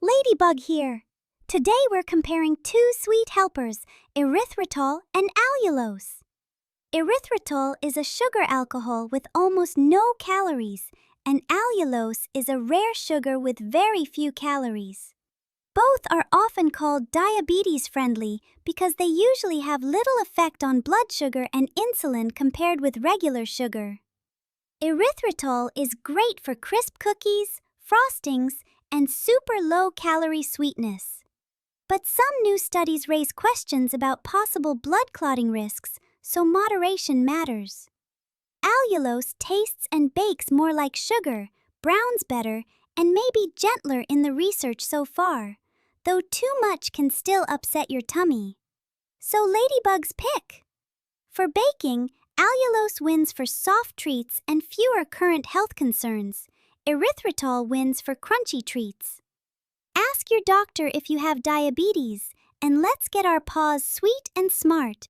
Ladybug here. Today we're comparing two sweet helpers, erythritol and allulose. Erythritol is a sugar alcohol with almost no calories, and allulose is a rare sugar with very few calories. Both are often called diabetes-friendly because they usually have little effect on blood sugar and insulin compared with regular sugar. Erythritol is great for crisp cookies, frostings, and super low-calorie sweetness. But some new studies raise questions about possible blood clotting risks, so moderation matters. Allulose tastes and bakes more like sugar, browns better, and may be gentler in the research so far, though too much can still upset your tummy. So Ladybug's pick. For baking, allulose wins for soft treats and fewer current health concerns. Erythritol wins for crunchy treats. Ask your doctor if you have diabetes, and let's get our paws sweet and smart.